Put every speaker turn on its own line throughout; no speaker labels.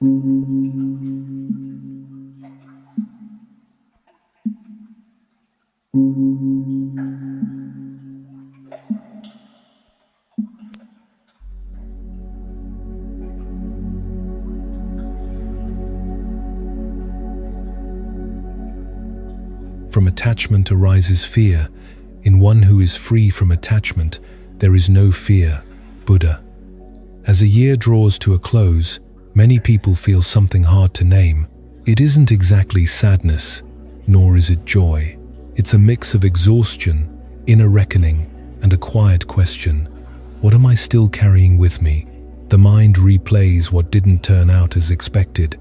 From attachment arises fear. In one who is free from attachment, there is no fear. Buddha. As a year draws to a close, many people feel something hard to name. It isn't exactly sadness, nor is it joy. It's a mix of exhaustion, inner reckoning, and a quiet question. What am I still carrying with me? The mind replays what didn't turn out as expected,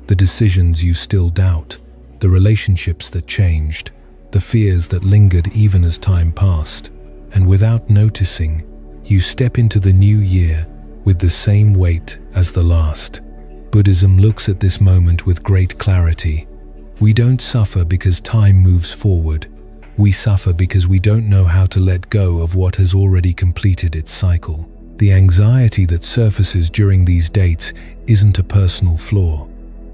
the decisions you still doubt, the relationships that changed, the fears that lingered even as time passed. And without noticing, you step into the new year with the same weight as the last. Buddhism looks at this moment with great clarity. We don't suffer because time moves forward. We suffer because we don't know how to let go of what has already completed its cycle. The anxiety that surfaces during these dates isn't a personal flaw.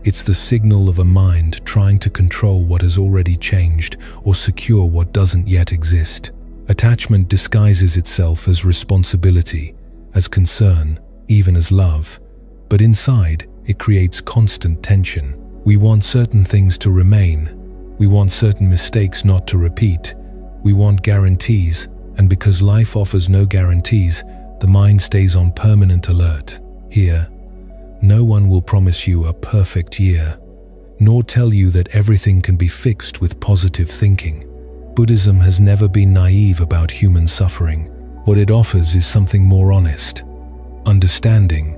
It's the signal of a mind trying to control what has already changed or secure what doesn't yet exist. Attachment disguises itself as responsibility, as concern, even as love. But inside, it creates constant tension. We want certain things to remain. We want certain mistakes not to repeat. We want guarantees, and because life offers no guarantees, the mind stays on permanent alert. Here, no one will promise you a perfect year, nor tell you that everything can be fixed with positive thinking. Buddhism has never been naive about human suffering. What it offers is something more honest. Understanding.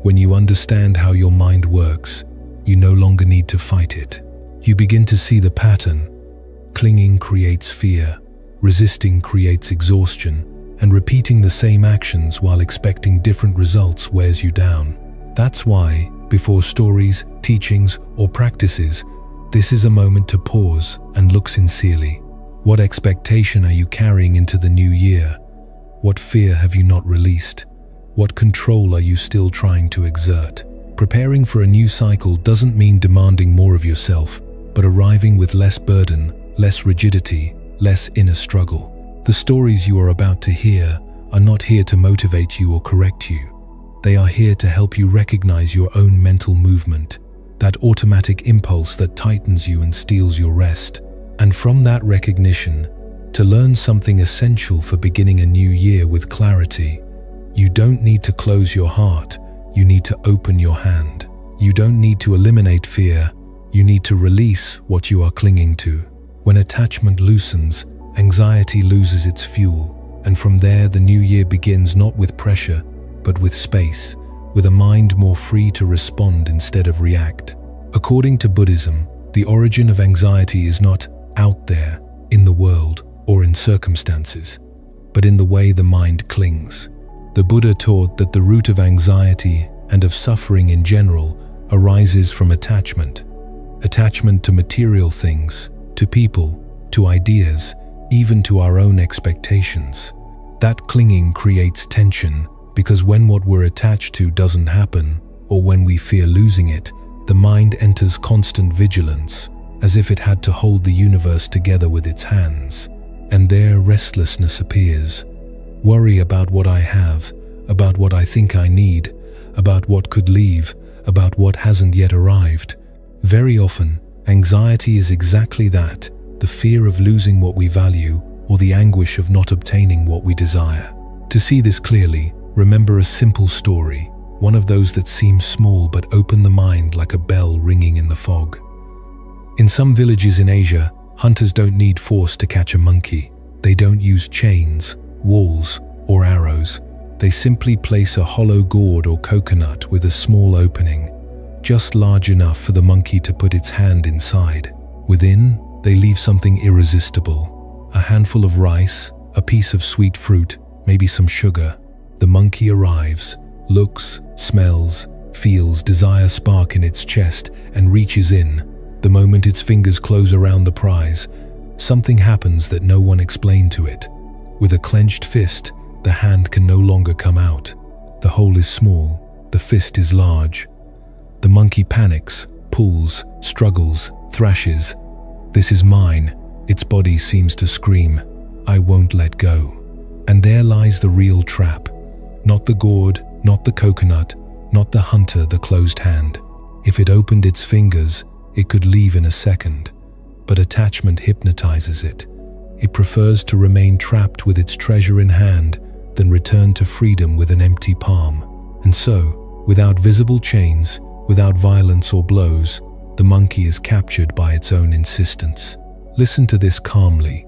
When you understand how your mind works, you no longer need to fight it. You begin to see the pattern. Clinging creates fear, resisting creates exhaustion, and repeating the same actions while expecting different results wears you down. That's why, before stories, teachings, or practices, this is a moment to pause and look sincerely. What expectation are you carrying into the new year? What fear have you not released? What control are you still trying to exert? Preparing for a new cycle doesn't mean demanding more of yourself, but arriving with less burden, less rigidity, less inner struggle. The stories you are about to hear are not here to motivate you or correct you. They are here to help you recognize your own mental movement, that automatic impulse that tightens you and steals your rest. And from that recognition, to learn something essential for beginning a new year with clarity. You don't need to close your heart, you need to open your hand. You don't need to eliminate fear, you need to release what you are clinging to. When attachment loosens, anxiety loses its fuel, and from there the new year begins not with pressure, but with space, with a mind more free to respond instead of react. According to Buddhism, the origin of anxiety is not out there, in the world, or in circumstances, but in the way the mind clings. The Buddha taught that the root of anxiety and of suffering in general arises from attachment. Attachment to material things, to people, to ideas, even to our own expectations. That clinging creates tension, because when what we're attached to doesn't happen, or when we fear losing it, the mind enters constant vigilance, as if it had to hold the universe together with its hands. And there restlessness appears. Worry about what I have, about what I think I need, about what could leave, about what hasn't yet arrived. Very often, anxiety is exactly that, the fear of losing what we value, or the anguish of not obtaining what we desire. To see this clearly, remember a simple story, one of those that seem small but open the mind like a bell ringing in the fog. In some villages in Asia, hunters don't need force to catch a monkey. They don't use chains, walls, or arrows. They simply place a hollow gourd or coconut with a small opening, just large enough for the monkey to put its hand inside. Within, they leave something irresistible, a handful of rice, a piece of sweet fruit, maybe some sugar. The monkey arrives, looks, smells, feels desire spark in its chest, and reaches in. The moment its fingers close around the prize, something happens that no one explained to it. With a clenched fist, the hand can no longer come out. The hole is small, the fist is large. monkey panics, pulls, struggles, thrashes. This is mine. Its body seems to scream, I won't let go. And there lies the real trap. Not the gourd, not the coconut, not the hunter, the closed hand. If it opened its fingers, it could leave in a second. But attachment hypnotizes it. It prefers to remain trapped with its treasure in hand than return to freedom with an empty palm. And so, without visible chains, without violence or blows, the monkey is captured by its own insistence. Listen to this calmly,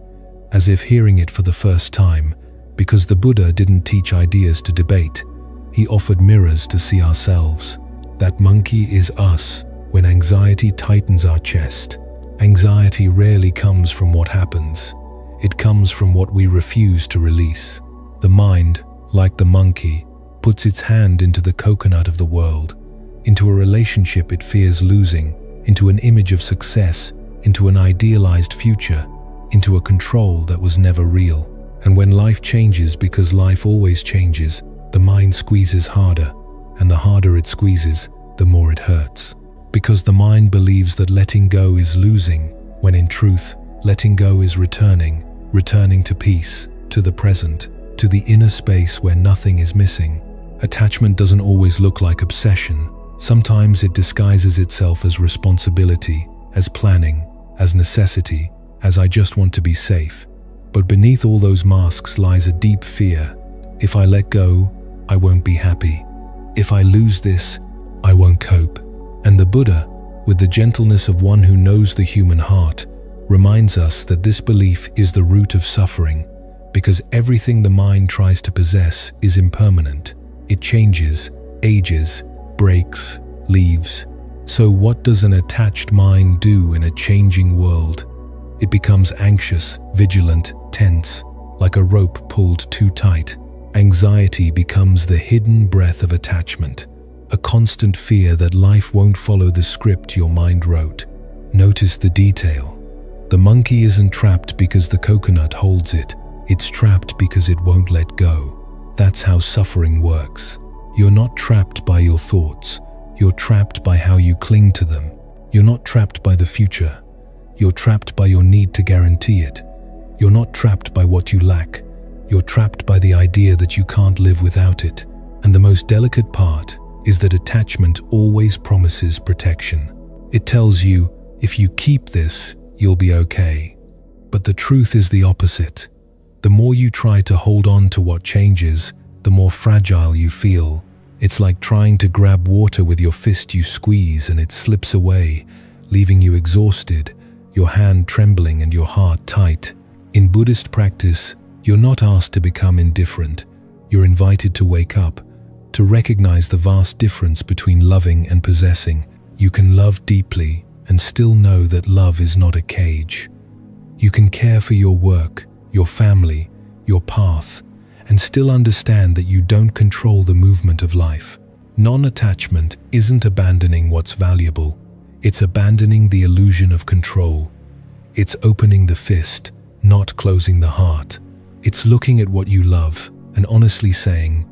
as if hearing it for the first time, because the Buddha didn't teach ideas to debate. He offered mirrors to see ourselves. That monkey is us when anxiety tightens our chest. Anxiety rarely comes from what happens. It comes from what we refuse to release. The mind, like the monkey, puts its hand into the coconut of the world, into a relationship it fears losing, into an image of success, into an idealized future, into a control that was never real. And when life changes, because life always changes, the mind squeezes harder, and the harder it squeezes, the more it hurts. Because the mind believes that letting go is losing, when in truth, letting go is returning to peace, to the present, to the inner space where nothing is missing. Attachment doesn't always look like obsession. Sometimes it disguises itself as responsibility, as planning, as necessity, as I just want to be safe. But beneath all those masks lies a deep fear. If I let go, I won't be happy. If I lose this, I won't cope. And the Buddha, with the gentleness of one who knows the human heart, reminds us that this belief is the root of suffering, because everything the mind tries to possess is impermanent. It changes, ages, breaks, leaves. So what does an attached mind do in a changing world? It becomes anxious, vigilant, tense, like a rope pulled too tight. Anxiety becomes the hidden breath of attachment, a constant fear that life won't follow the script your mind wrote. Notice the detail. The monkey isn't trapped because the coconut holds it. It's trapped because it won't let go. That's how suffering works. You're not trapped by your thoughts. You're trapped by how you cling to them. You're not trapped by the future. You're trapped by your need to guarantee it. You're not trapped by what you lack. You're trapped by the idea that you can't live without it. And the most delicate part is that attachment always promises protection. It tells you, if you keep this, you'll be okay. But the truth is the opposite. The more you try to hold on to what changes, the more fragile you feel. It's like trying to grab water with your fist. You squeeze and it slips away, leaving you exhausted, your hand trembling and your heart tight. In Buddhist practice, you're not asked to become indifferent. You're invited to wake up, to recognize the vast difference between loving and possessing. You can love deeply and still know that love is not a cage. You can care for your work, your family, your path, and still understand that you don't control the movement of life. Non-attachment isn't abandoning what's valuable. It's abandoning the illusion of control. It's opening the fist, not closing the heart. It's looking at what you love and honestly saying,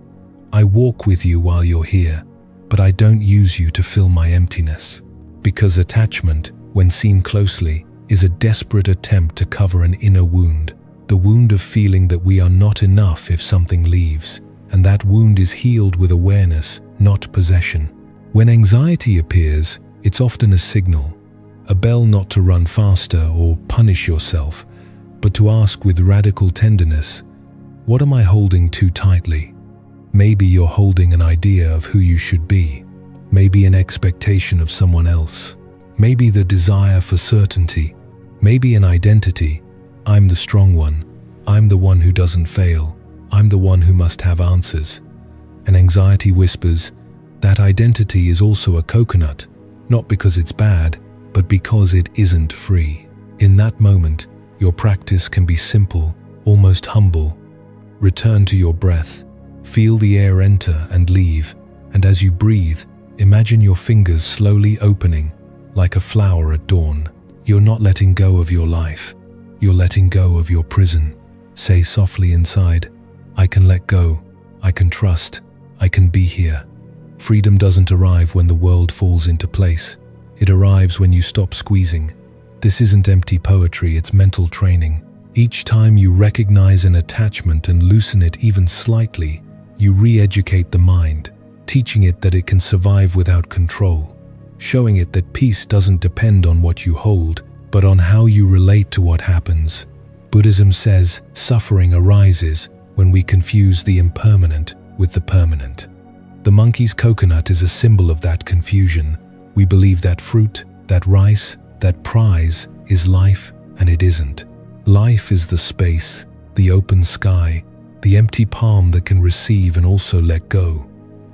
I walk with you while you're here, but I don't use you to fill my emptiness. Because attachment, when seen closely, is a desperate attempt to cover an inner wound. The wound of feeling that we are not enough if something leaves, and that wound is healed with awareness, not possession. When anxiety appears, it's often a signal, a bell not to run faster or punish yourself, but to ask with radical tenderness, what am I holding too tightly? Maybe you're holding an idea of who you should be, maybe an expectation of someone else, maybe the desire for certainty, maybe an identity. I'm the strong one. I'm the one who doesn't fail. I'm the one who must have answers. And anxiety whispers, that identity is also a coconut, not because it's bad, but because it isn't free. In that moment, your practice can be simple, almost humble. Return to your breath. Feel the air enter and leave, and as you breathe, imagine your fingers slowly opening, like a flower at dawn. You're not letting go of your life. You're letting go of your prison. Say softly inside, I can let go. I can trust. I can be here. Freedom doesn't arrive when the world falls into place. It arrives when you stop squeezing. This isn't empty poetry, it's mental training. Each time you recognize an attachment and loosen it even slightly, you re-educate the mind, teaching it that it can survive without control, showing it that peace doesn't depend on what you hold, but on how you relate to what happens. Buddhism says suffering arises when we confuse the impermanent with the permanent. The monkey's coconut is a symbol of that confusion. We believe that fruit, that rice, that prize is life, and it isn't. Life is the space, the open sky, the empty palm that can receive and also let go.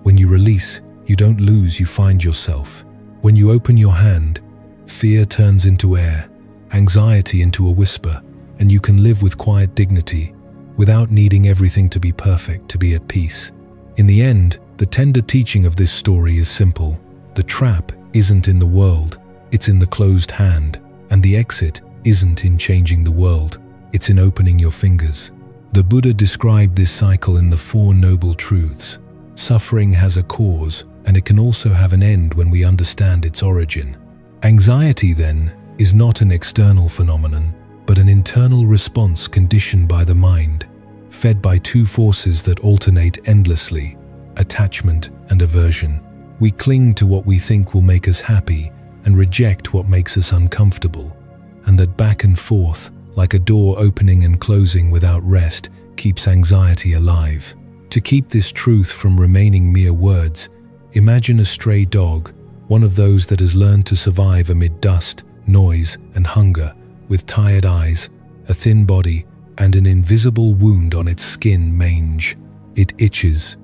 When you release, you don't lose, you find yourself. When you open your hand, fear turns into air, anxiety into a whisper, and you can live with quiet dignity, without needing everything to be perfect to be at peace. In the end, the tender teaching of this story is simple. The trap isn't in the world, it's in the closed hand, and the exit isn't in changing the world, it's in opening your fingers. The Buddha described this cycle in the Four Noble Truths. Suffering has a cause, and it can also have an end when we understand its origin. Anxiety, then, is not an external phenomenon, but an internal response conditioned by the mind, fed by two forces that alternate endlessly: attachment and aversion. We cling to what we think will make us happy and reject what makes us uncomfortable. And that back and forth, like a door opening and closing without rest, keeps anxiety alive. To keep this truth from remaining mere words, imagine a stray dog, one of those that has learned to survive amid dust, noise, and hunger, with tired eyes, a thin body, and an invisible wound on its skin mange. It itches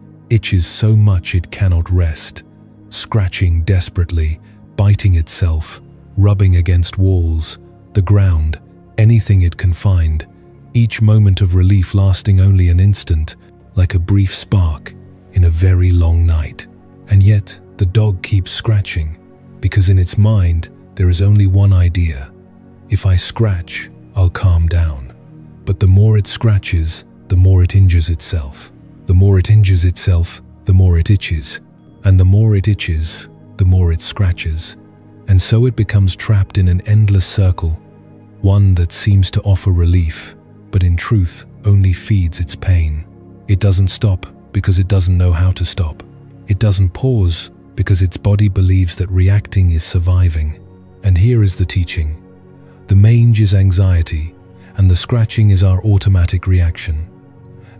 so much it cannot rest, scratching desperately, biting itself, rubbing against walls, the ground, anything it can find, each moment of relief lasting only an instant, like a brief spark in a very long night. And yet, the dog keeps scratching, because in its mind, there is only one idea: if I scratch, I'll calm down. But the more it scratches, the more it injures itself. The more it injures itself, the more it itches. And the more it itches, the more it scratches. And so it becomes trapped in an endless circle, one that seems to offer relief, but in truth only feeds its pain. It doesn't stop because it doesn't know how to stop. It doesn't pause because its body believes that reacting is surviving. And here is the teaching. The mange is anxiety, and the scratching is our automatic reaction.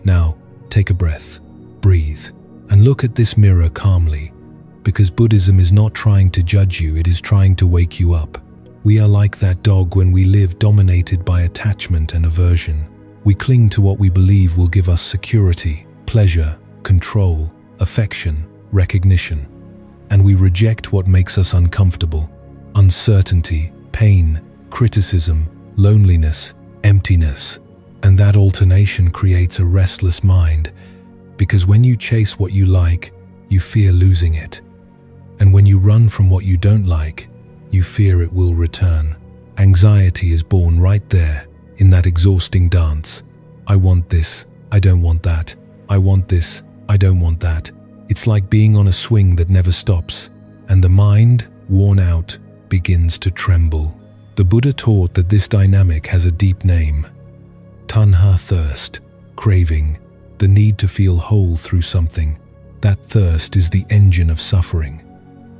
Now, take a breath, breathe, and look at this mirror calmly, because Buddhism is not trying to judge you, it is trying to wake you up. We are like that dog when we live dominated by attachment and aversion. We cling to what we believe will give us security, pleasure, control, affection, recognition. And we reject what makes us uncomfortable: uncertainty, pain, criticism, loneliness, emptiness. And that alternation creates a restless mind, because when you chase what you like, you fear losing it. And when you run from what you don't like, you fear it will return. Anxiety is born right there, in that exhausting dance. I want this, I don't want that. I want this, I don't want that. It's like being on a swing that never stops, and the mind, worn out, begins to tremble. The Buddha taught that this dynamic has a deep name: tanha, thirst, craving, the need to feel whole through something. That thirst is the engine of suffering.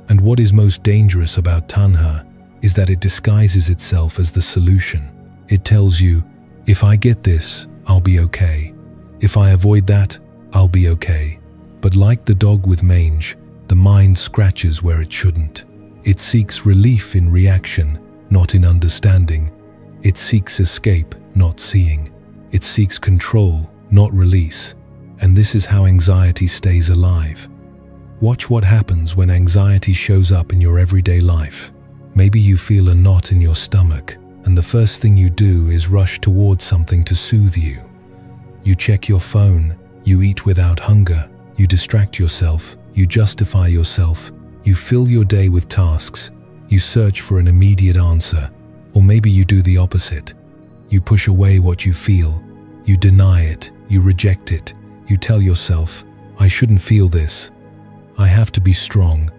And what is most dangerous about tanha is that it disguises itself as the solution. It tells you, if I get this, I'll be okay. If I avoid that, I'll be okay. But like the dog with mange, the mind scratches where it shouldn't. It seeks relief in reaction, not in understanding. It seeks escape, not seeing. It seeks control, not release. And this is how anxiety stays alive. Watch what happens when anxiety shows up in your everyday life. Maybe you feel a knot in your stomach, and the first thing you do is rush towards something to soothe you. You check your phone, you eat without hunger, you distract yourself, you justify yourself, you fill your day with tasks, you search for an immediate answer. Or maybe you do the opposite. You push away what you feel, you deny it, you reject it, you tell yourself, I shouldn't feel this. I have to be strong.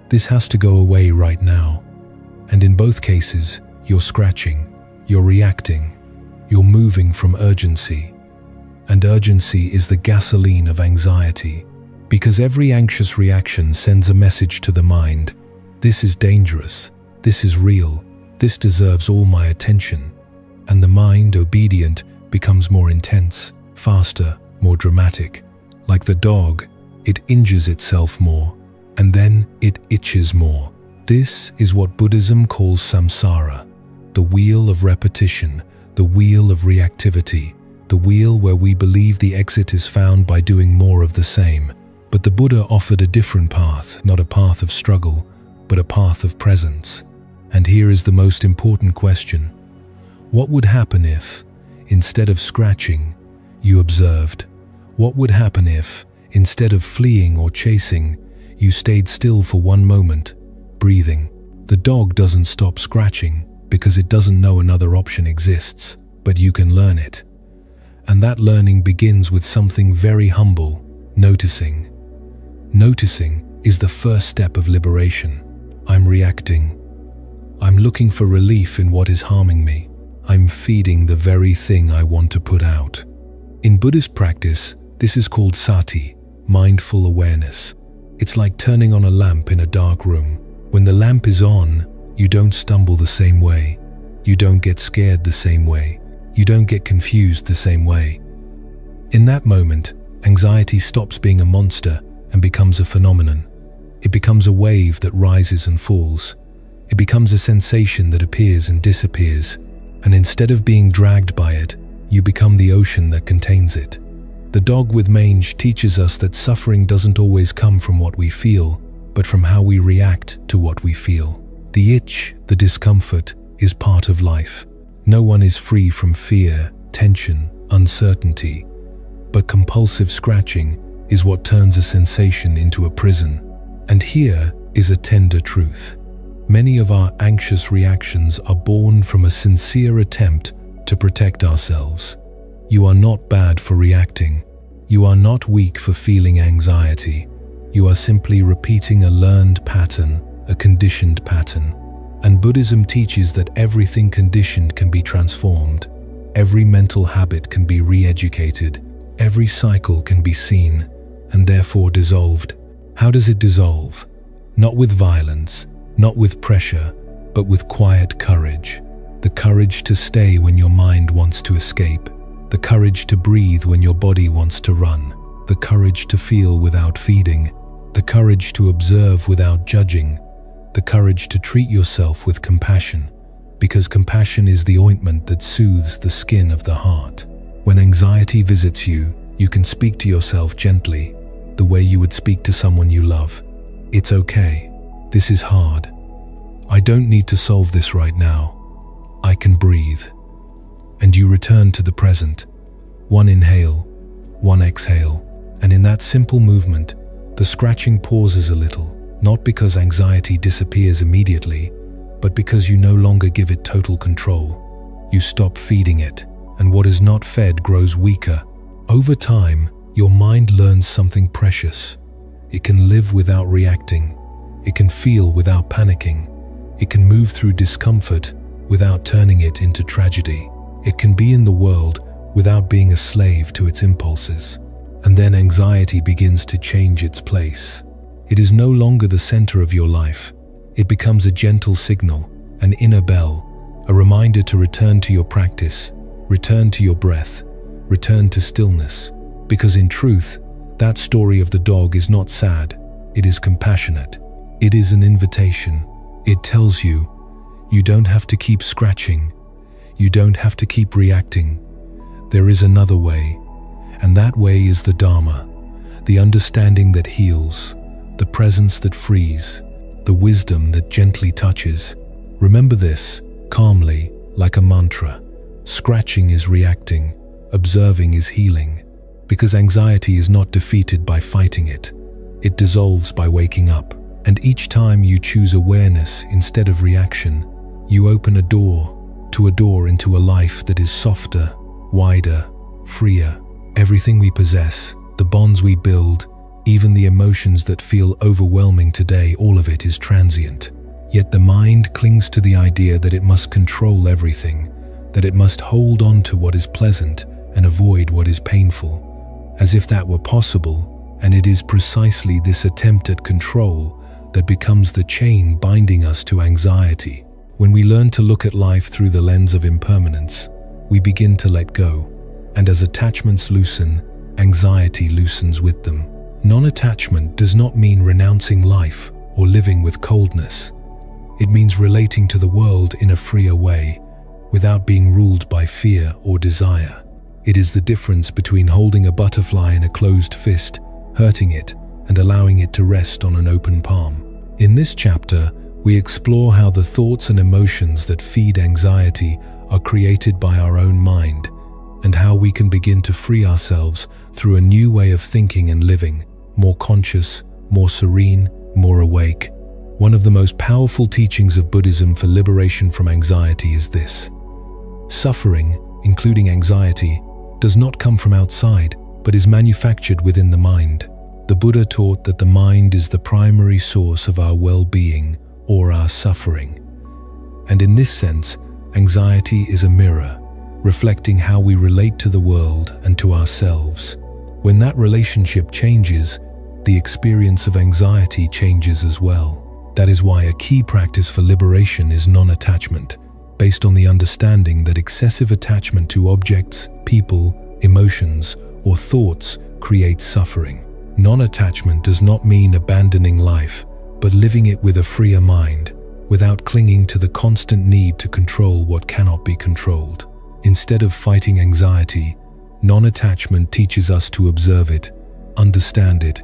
This has to go away right now. And in both cases, you're scratching, you're reacting, you're moving from urgency. And urgency is the gasoline of anxiety, because every anxious reaction sends a message to the mind. This is dangerous, this is real, this deserves all my attention. And the mind, obedient, becomes more intense, faster, more dramatic. Like the dog, it injures itself more, and then it itches more. This is what Buddhism calls samsara, the wheel of repetition, the wheel of reactivity, the wheel where we believe the exit is found by doing more of the same. But the Buddha offered a different path, not a path of struggle, but a path of presence. And here is the most important question. What would happen if, instead of scratching, you observed? What would happen if, instead of fleeing or chasing, you stayed still for one moment, breathing? The dog doesn't stop scratching because it doesn't know another option exists, but you can learn it. And that learning begins with something very humble, noticing. Noticing is the first step of liberation. I'm reacting. I'm looking for relief in what is harming me. I'm feeding the very thing I want to put out. In Buddhist practice, this is called sati, mindful awareness. It's like turning on a lamp in a dark room. When the lamp is on, you don't stumble the same way. You don't get scared the same way. You don't get confused the same way. In that moment, anxiety stops being a monster and becomes a phenomenon. It becomes a wave that rises and falls. It becomes a sensation that appears and disappears. And instead of being dragged by it, you become the ocean that contains it. The dog with mange teaches us that suffering doesn't always come from what we feel, but from how we react to what we feel. The itch, the discomfort, is part of life. No one is free from fear, tension, uncertainty. But compulsive scratching is what turns a sensation into a prison. And here is a tender truth. Many of our anxious reactions are born from a sincere attempt to protect ourselves. You are not bad for reacting. You are not weak for feeling anxiety. You are simply repeating a learned pattern, a conditioned pattern. And Buddhism teaches that everything conditioned can be transformed. Every mental habit can be re-educated. Every cycle can be seen, and therefore dissolved. How does it dissolve? Not with violence, not with pressure, but with quiet courage. The courage to stay when your mind wants to escape. The courage to breathe when your body wants to run. The courage to feel without feeding. The courage to observe without judging. The courage to treat yourself with compassion, because compassion is the ointment that soothes the skin of the heart. When anxiety visits you, you can speak to yourself gently, the way you would speak to someone you love. It's okay. This is hard. I don't need to solve this right now. I can breathe. And you return to the present. One inhale, one exhale. And in that simple movement, the scratching pauses a little, not because anxiety disappears immediately, but because you no longer give it total control. You stop feeding it, and what is not fed grows weaker. Over time, your mind learns something precious. It can live without reacting. It can feel without panicking. It can move through discomfort without turning it into tragedy. It can be in the world without being a slave to its impulses. And then anxiety begins to change its place. It is no longer the center of your life. It becomes a gentle signal, an inner bell, a reminder to return to your practice, return to your breath, return to stillness. Because in truth, that story of the dog is not sad, it is compassionate. It is an invitation. It tells you, you don't have to keep scratching. You don't have to keep reacting. There is another way, and that way is the Dharma, the understanding that heals, the presence that frees, the wisdom that gently touches. Remember this, calmly, like a mantra. Scratching is reacting, observing is healing, because anxiety is not defeated by fighting it. It dissolves by waking up. And each time you choose awareness instead of reaction, you open a door into a life that is softer, wider, freer. Everything we possess, the bonds we build, Even the emotions that feel overwhelming today, all of it is transient. Yet the mind clings to the idea that it must control everything, that it must hold on to what is pleasant and avoid what is painful, as if that were possible, and it is precisely this attempt at control that becomes the chain binding us to anxiety. When we learn to look at life through the lens of impermanence, we begin to let go, and as attachments loosen, anxiety loosens with them. Non-attachment does not mean renouncing life or living with coldness. It means relating to the world in a freer way, without being ruled by fear or desire. It is the difference between holding a butterfly in a closed fist, hurting it, and allowing it to rest on an open palm. In this chapter, we explore how the thoughts and emotions that feed anxiety are created by our own mind, and how we can begin to free ourselves through a new way of thinking and living, more conscious, more serene, more awake. One of the most powerful teachings of Buddhism for liberation from anxiety is this: suffering, including anxiety, does not come from outside, but is manufactured within the mind. The Buddha taught that the mind is the primary source of our well-being or our suffering. And in this sense, anxiety is a mirror, reflecting how we relate to the world and to ourselves. When that relationship changes, the experience of anxiety changes as well. That is why a key practice for liberation is non-attachment, based on the understanding that excessive attachment to objects, people, emotions, or thoughts creates suffering. Non-attachment does not mean abandoning life, but living it with a freer mind, without clinging to the constant need to control what cannot be controlled. Instead of fighting anxiety, non-attachment teaches us to observe it, understand it,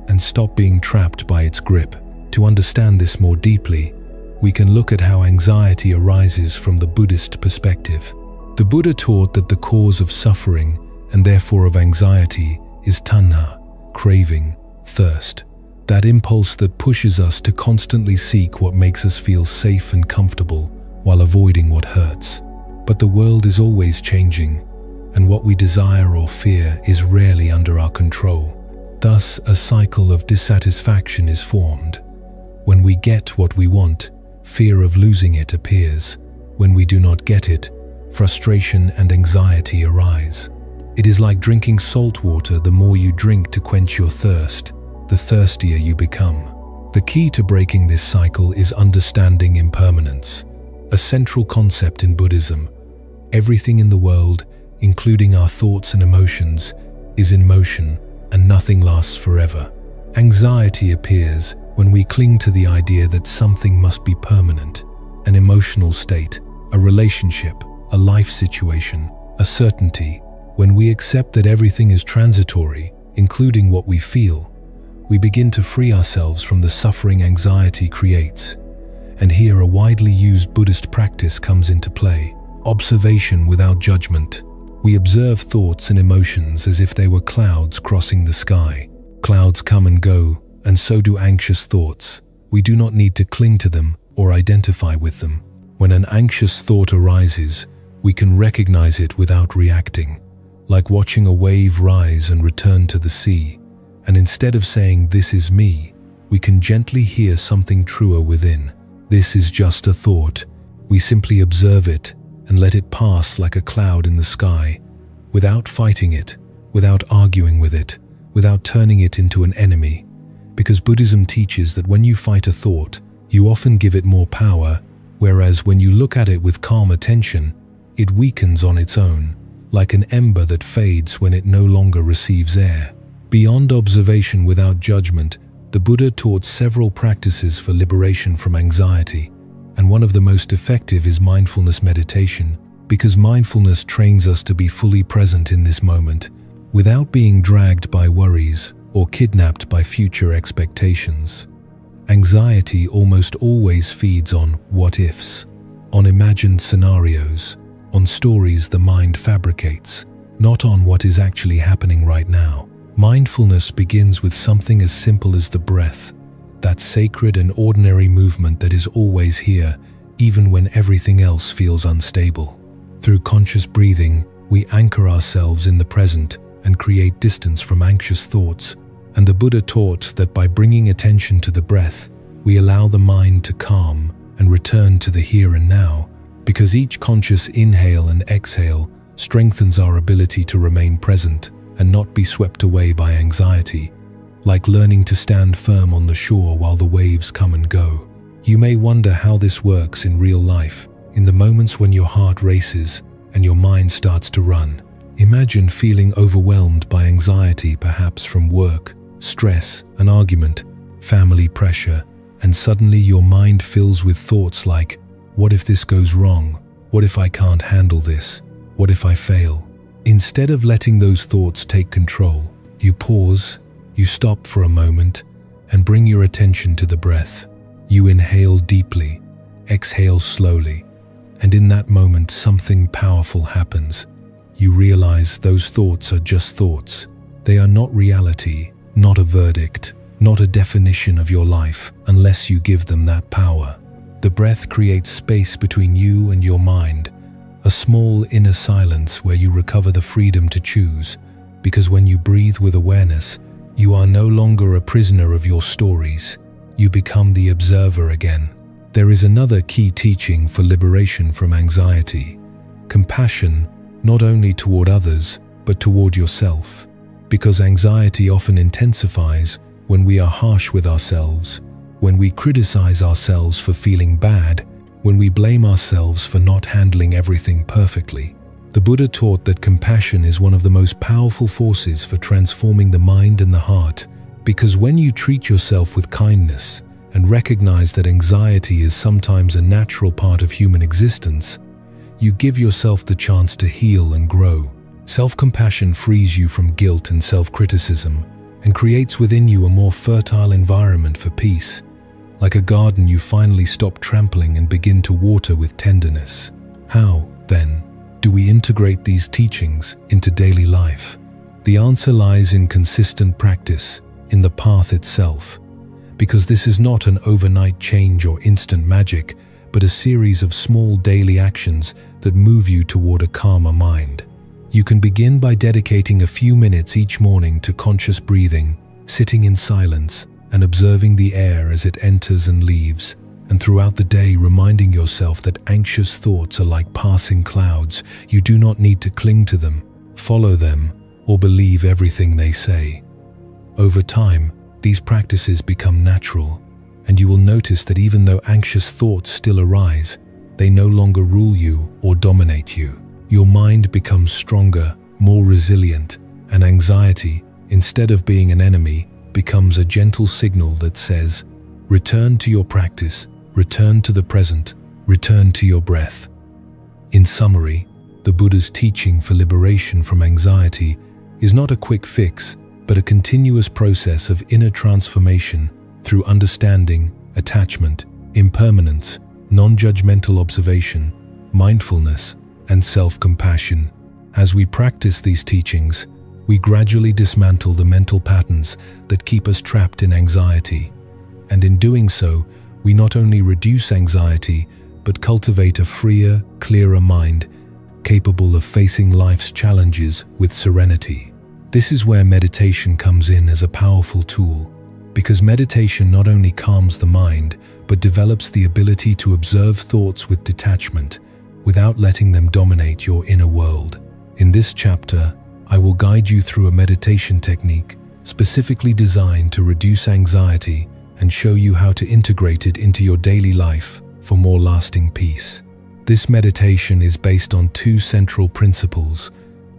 and stop being trapped by its grip. To understand this more deeply, we can look at how anxiety arises from the Buddhist perspective. The Buddha taught that the cause of suffering, and therefore of anxiety, is tanha, craving, thirst. That impulse that pushes us to constantly seek what makes us feel safe and comfortable, while avoiding what hurts. But the world is always changing, and what we desire or fear is rarely under our control. Thus, a cycle of dissatisfaction is formed. When we get what we want, fear of losing it appears. When we do not get it, frustration and anxiety arise. It is like drinking salt water. The more you drink to quench your thirst, the thirstier you become. The key to breaking this cycle is understanding impermanence, a central concept in Buddhism. Everything in the world, including our thoughts and emotions, is in motion, and nothing lasts forever. Anxiety appears when we cling to the idea that something must be permanent, an emotional state, a relationship, a life situation, a certainty. When we accept that everything is transitory, including what we feel, we begin to free ourselves from the suffering anxiety creates. And here a widely used Buddhist practice comes into play: observation without judgment. We observe thoughts and emotions as if they were clouds crossing the sky. Clouds come and go, and so do anxious thoughts. We do not need to cling to them or identify with them. When an anxious thought arises, we can recognize it without reacting, like watching a wave rise and return to the sea. And instead of saying, "This is me," we can gently hear something truer within. This is just a thought. We simply observe it and let it pass like a cloud in the sky, without fighting it, without arguing with it, without turning it into an enemy. Because Buddhism teaches that when you fight a thought, you often give it more power, whereas when you look at it with calm attention, it weakens on its own, like an ember that fades when it no longer receives air. Beyond observation without judgment, the Buddha taught several practices for liberation from anxiety, and one of the most effective is mindfulness meditation, because mindfulness trains us to be fully present in this moment, without being dragged by worries or kidnapped by future expectations. Anxiety almost always feeds on what-ifs, on imagined scenarios, on stories the mind fabricates, not on what is actually happening right now. Mindfulness begins with something as simple as the breath, that sacred and ordinary movement that is always here, even when everything else feels unstable. Through conscious breathing, we anchor ourselves in the present and create distance from anxious thoughts, And the Buddha taught that by bringing attention to the breath, we allow the mind to calm and return to the here and now, because each conscious inhale and exhale strengthens our ability to remain present and not be swept away by anxiety, like learning to stand firm on the shore while the waves come and go. You may wonder how this works in real life, in the moments when your heart races and your mind starts to run. Imagine feeling overwhelmed by anxiety, perhaps from work, stress, an argument, family pressure, and suddenly your mind fills with thoughts like, what if this goes wrong? What if I can't handle this? What if I fail? Instead of letting those thoughts take control, you pause, you stop for a moment, and bring your attention to the breath. You inhale deeply, exhale slowly, and in that moment something powerful happens. You realize those thoughts are just thoughts. They are not reality, not a verdict, not a definition of your life, unless you give them that power. The breath creates space between you and your mind, a small inner silence where you recover the freedom to choose, because when you breathe with awareness, you are no longer a prisoner of your stories. You become the observer again. There is another key teaching for liberation from anxiety: compassion, not only toward others, but toward yourself. Because anxiety often intensifies when we are harsh with ourselves, when we criticize ourselves for feeling bad, when we blame ourselves for not handling everything perfectly. The Buddha taught that compassion is one of the most powerful forces for transforming the mind and the heart, because when you treat yourself with kindness and recognize that anxiety is sometimes a natural part of human existence, you give yourself the chance to heal and grow. Self-compassion frees you from guilt and self-criticism and creates within you a more fertile environment for peace. Like a garden, you finally stop trampling and begin to water with tenderness. How, then, do we integrate these teachings into daily life? The answer lies in consistent practice, in the path itself. Because this is not an overnight change or instant magic, but a series of small daily actions that move you toward a calmer mind. You can begin by dedicating a few minutes each morning to conscious breathing, sitting in silence, and observing the air as it enters and leaves, and throughout the day reminding yourself that anxious thoughts are like passing clouds. You do not need to cling to them, follow them, or believe everything they say. Over time, these practices become natural, and you will notice that even though anxious thoughts still arise, they no longer rule you or dominate you. Your mind becomes stronger, more resilient, and anxiety, instead of being an enemy, becomes a gentle signal that says, return to your practice, return to the present, return to your breath. In summary, the Buddha's teaching for liberation from anxiety is not a quick fix, but a continuous process of inner transformation through understanding, attachment, impermanence, non-judgmental observation, mindfulness, and self-compassion. As we practice these teachings, we gradually dismantle the mental patterns that keep us trapped in anxiety. And in doing so, we not only reduce anxiety, but cultivate a freer, clearer mind, capable of facing life's challenges with serenity. This is where meditation comes in as a powerful tool, because meditation not only calms the mind, but develops the ability to observe thoughts with detachment, without letting them dominate your inner world. In this chapter, I will guide you through a meditation technique specifically designed to reduce anxiety and show you how to integrate it into your daily life for more lasting peace. This meditation is based on two central principles: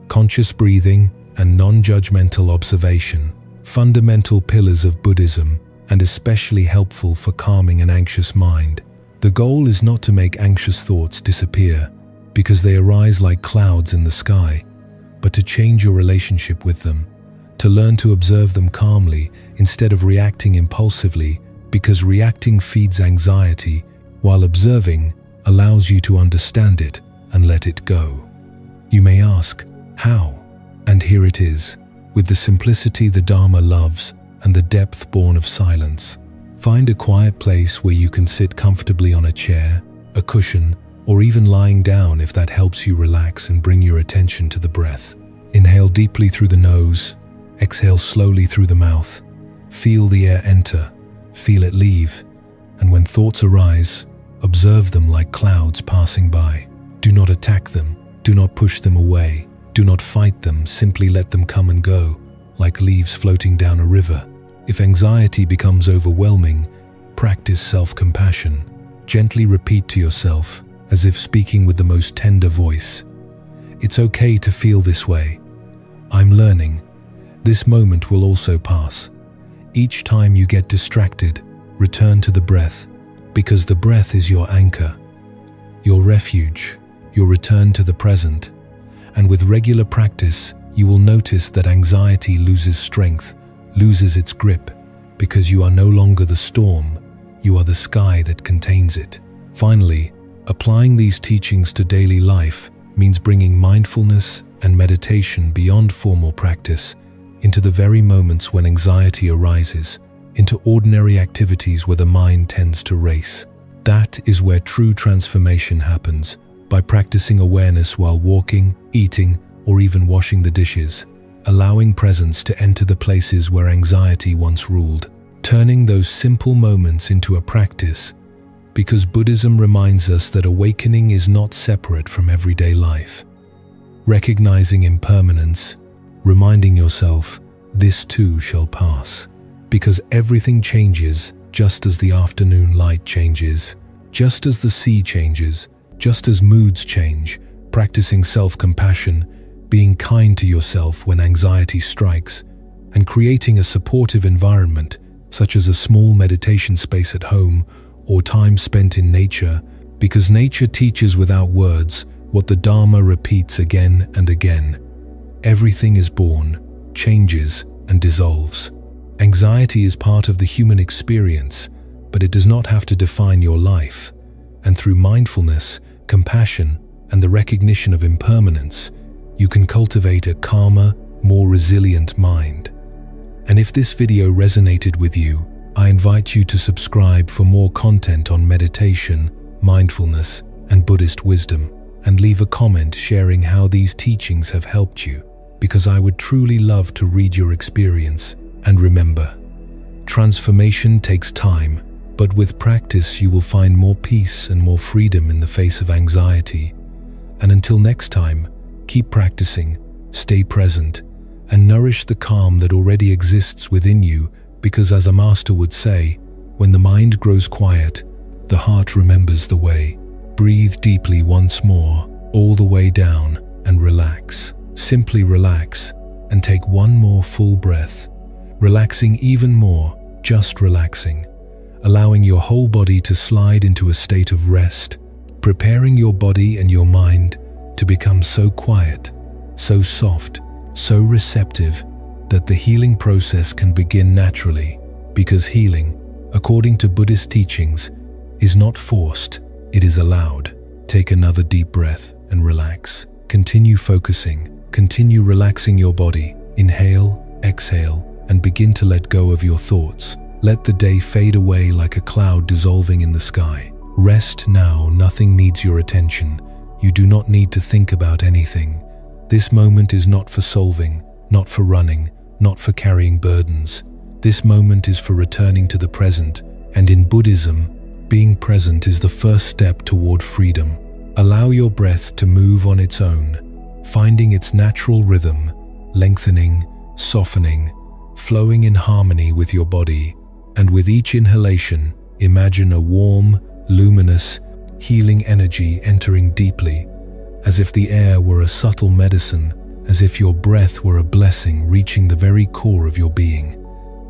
conscious breathing and non-judgmental observation, fundamental pillars of Buddhism and especially helpful for calming an anxious mind. The goal is not to make anxious thoughts disappear, because they arise like clouds in the sky, but to change your relationship with them, to learn to observe them calmly instead of reacting impulsively, because reacting feeds anxiety, while observing allows you to understand it and let it go. You may ask, how? And here it is, with the simplicity the Dharma loves and the depth born of silence. Find a quiet place where you can sit comfortably on a chair, a cushion, or even lying down if that helps you relax and bring your attention to the breath. Inhale deeply through the nose, Exhale slowly through the mouth. Feel the air enter, feel it leave, and when thoughts arise, observe them like clouds passing by. Do not attack them, do not push them away, do not fight them, simply let them come and go, like leaves floating down a river. If anxiety becomes overwhelming, practice self-compassion. Gently repeat to yourself, as if speaking with the most tender voice, "It's okay to feel this way. I'm learning. This moment will also pass." Each time you get distracted, return to the breath, because the breath is your anchor, your refuge, your return to the present. And with regular practice, you will notice that anxiety loses strength, loses its grip, because you are no longer the storm, you are the sky that contains it. Finally, applying these teachings to daily life means bringing mindfulness and meditation beyond formal practice into the very moments when anxiety arises, into ordinary activities where the mind tends to race. That is where true transformation happens, by practicing awareness while walking, eating, or even washing the dishes, allowing presence to enter the places where anxiety once ruled, turning those simple moments into a practice, because Buddhism reminds us that awakening is not separate from everyday life. Recognizing impermanence, reminding yourself, this too shall pass, because everything changes just as the afternoon light changes, just as the sea changes, just as moods change. Practicing self-compassion, being kind to yourself when anxiety strikes, and creating a supportive environment, such as a small meditation space at home or time spent in nature, because nature teaches without words what the Dharma repeats again and again. Everything is born, changes, and dissolves. Anxiety is part of the human experience, but it does not have to define your life. And through mindfulness, compassion, and the recognition of impermanence, you can cultivate a calmer, more resilient mind. And if this video resonated with you, I invite you to subscribe for more content on meditation, mindfulness, and Buddhist wisdom, and leave a comment sharing how these teachings have helped you, because I would truly love to read your experience. And remember, transformation takes time, but with practice you will find more peace and more freedom in the face of anxiety. And until next time, keep practicing, stay present, and nourish the calm that already exists within you, because as a master would say, when the mind grows quiet, the heart remembers the way. Breathe deeply once more, all the way down, and relax. Simply relax, and take one more full breath. Relaxing even more, just relaxing. Allowing your whole body to slide into a state of rest, preparing your body and your mind to become so quiet, so soft, so receptive that the healing process can begin naturally, because healing, according to Buddhist teachings, is not forced, it is allowed. Take another deep breath and relax. Continue focusing, continue relaxing your body. Inhale, exhale, and begin to let go of your thoughts. Let the day fade away like a cloud dissolving in the sky. Rest now, nothing needs your attention. You do not need to think about anything. This moment is not for solving, not for running, not for carrying burdens. This moment is for returning to the present, and in Buddhism, being present is the first step toward freedom. Allow your breath to move on its own, finding its natural rhythm, lengthening, softening, flowing in harmony with your body. And with each inhalation, imagine a warm, luminous, healing energy entering deeply, as if the air were a subtle medicine, as if your breath were a blessing reaching the very core of your being.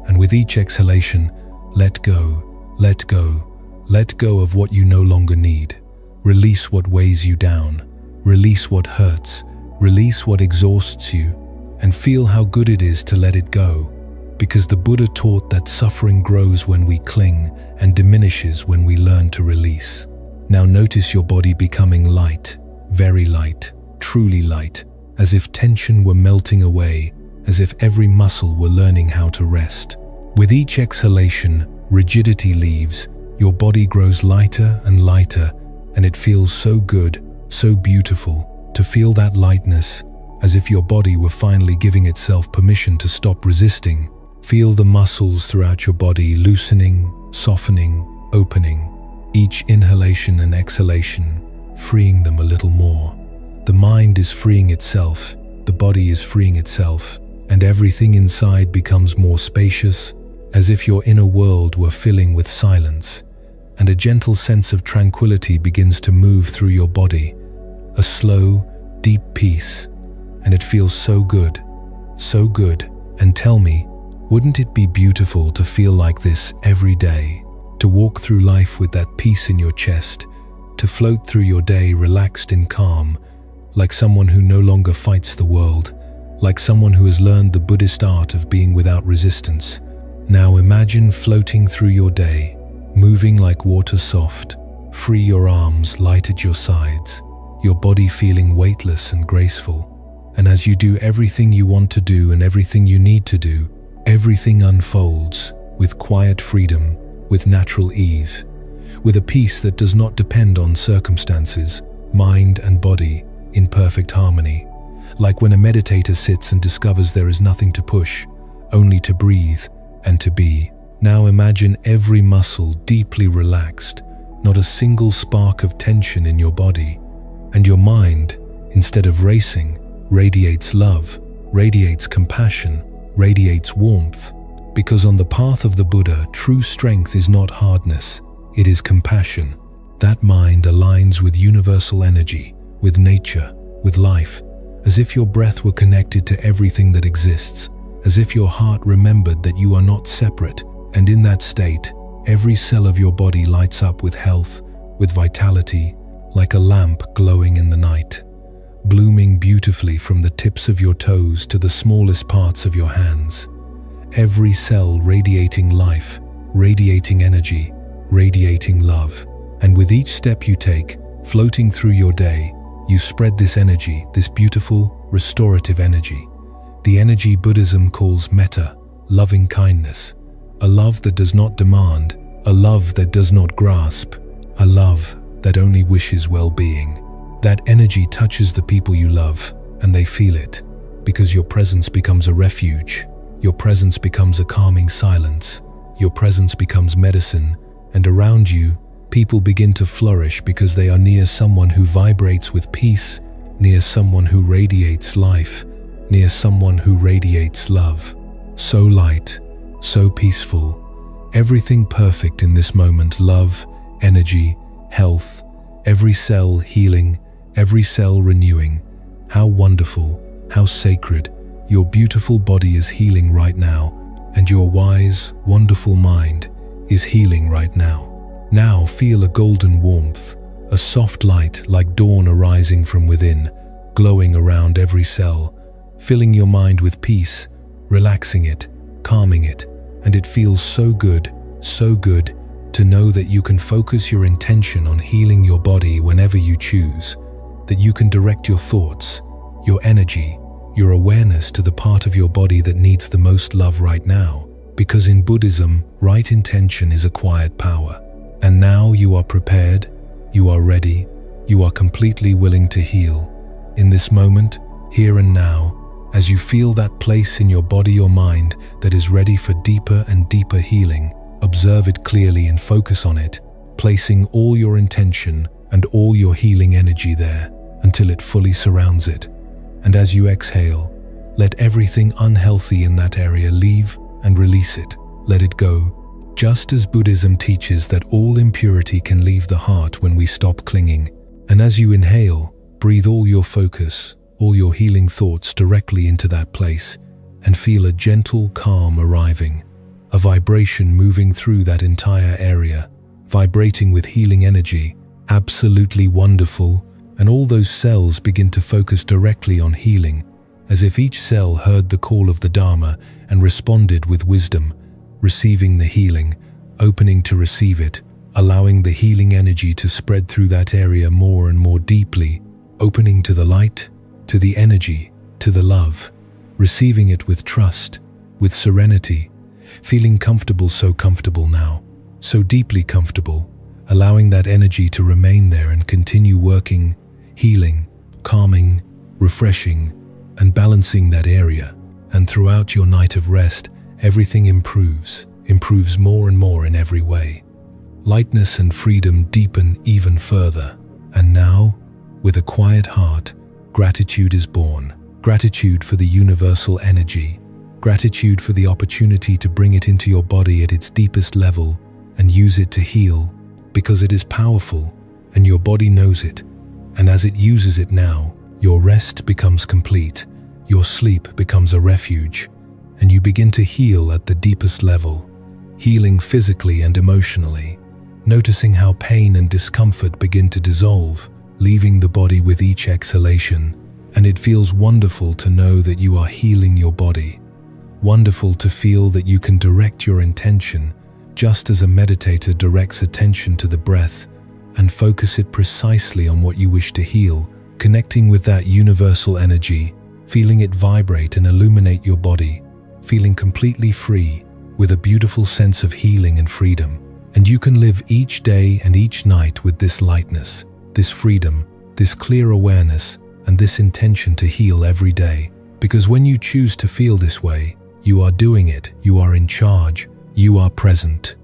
And with each exhalation, let go, let go, let go of what you no longer need. Release what weighs you down, release what hurts, release what exhausts you, and feel how good it is to let it go. Because the Buddha taught that suffering grows when we cling and diminishes when we learn to release. Now notice your body becoming light, very light, truly light, as if tension were melting away, as if every muscle were learning how to rest. With each exhalation, rigidity leaves, your body grows lighter and lighter, and it feels so good, so beautiful, to feel that lightness, as if your body were finally giving itself permission to stop resisting. Feel the muscles throughout your body loosening, softening, opening, each inhalation and exhalation, freeing them a little more. The mind is freeing itself, the body is freeing itself, and everything inside becomes more spacious, as if your inner world were filling with silence, and a gentle sense of tranquility begins to move through your body, a slow, deep peace, and it feels so good, so good. And tell me, wouldn't it be beautiful to feel like this every day, to walk through life with that peace in your chest, to float through your day relaxed in calm, like someone who no longer fights the world, like someone who has learned the Buddhist art of being without resistance. Now imagine floating through your day, moving like water soft, free your arms light at your sides, your body feeling weightless and graceful. And as you do everything you want to do and everything you need to do, everything unfolds with quiet freedom, with natural ease, with a peace that does not depend on circumstances, mind and body, in perfect harmony. Like when a meditator sits and discovers there is nothing to push, only to breathe and to be. Now imagine every muscle deeply relaxed, not a single spark of tension in your body. And your mind, instead of racing, radiates love, radiates compassion, radiates warmth. Because on the path of the Buddha, true strength is not hardness, it is compassion. That mind aligns with universal energy, with nature, with life, as if your breath were connected to everything that exists, as if your heart remembered that you are not separate, and in that state, every cell of your body lights up with health, with vitality, like a lamp glowing in the night, blooming beautifully from the tips of your toes to the smallest parts of your hands. Every cell radiating life, radiating energy, radiating love. And with each step you take, floating through your day, you spread this energy, this beautiful, restorative energy. The energy Buddhism calls metta, loving kindness. A love that does not demand, a love that does not grasp, a love that only wishes well-being. That energy touches the people you love, and they feel it, because your presence becomes a refuge. Your presence becomes a calming silence. Your presence becomes medicine, and around you, people begin to flourish because they are near someone who vibrates with peace, near someone who radiates life, near someone who radiates love. So light, so peaceful, everything perfect in this moment: love, energy, health, every cell healing, every cell renewing. How wonderful, how sacred. Your beautiful body is healing right now, and your wise, wonderful mind is healing right now. Now feel a golden warmth, a soft light like dawn arising from within, glowing around every cell, filling your mind with peace, relaxing it, calming it, and it feels so good to know that you can focus your intention on healing your body whenever you choose, that you can direct your thoughts, your energy, your awareness to the part of your body that needs the most love right now, because in Buddhism, right intention is acquired power. And now you are prepared, you are ready, you are completely willing to heal. In this moment, here and now, as you feel that place in your body or mind that is ready for deeper and deeper healing, observe it clearly and focus on it, placing all your intention and all your healing energy there until it fully surrounds it. And as you exhale, let everything unhealthy in that area leave and release it. Let it go. Just as Buddhism teaches that all impurity can leave the heart when we stop clinging. And as you inhale, breathe all your focus, all your healing thoughts directly into that place, and feel a gentle calm arriving, a vibration moving through that entire area, vibrating with healing energy, absolutely wonderful. And all those cells begin to focus directly on healing, as if each cell heard the call of the Dharma and responded with wisdom, receiving the healing, opening to receive it, allowing the healing energy to spread through that area more and more deeply, opening to the light, to the energy, to the love, receiving it with trust, with serenity, feeling comfortable, so comfortable now, so deeply comfortable, allowing that energy to remain there and continue working, healing, calming, refreshing, and balancing that area. And throughout your night of rest, everything improves more and more in every way. Lightness and freedom deepen even further. And now, with a quiet heart, gratitude is born. Gratitude for the universal energy. Gratitude for the opportunity to bring it into your body at its deepest level and use it to heal, because it is powerful and your body knows it. And as it uses it now, your rest becomes complete, your sleep becomes a refuge, and you begin to heal at the deepest level, healing physically and emotionally, noticing how pain and discomfort begin to dissolve, leaving the body with each exhalation. And it feels wonderful to know that you are healing your body. Wonderful to feel that you can direct your intention, just as a meditator directs attention to the breath, and focus it precisely on what you wish to heal, connecting with that universal energy, feeling it vibrate and illuminate your body, feeling completely free, with a beautiful sense of healing and freedom. And you can live each day and each night with this lightness, this freedom, this clear awareness, and this intention to heal every day. Because when you choose to feel this way, you are doing it, you are in charge, you are present.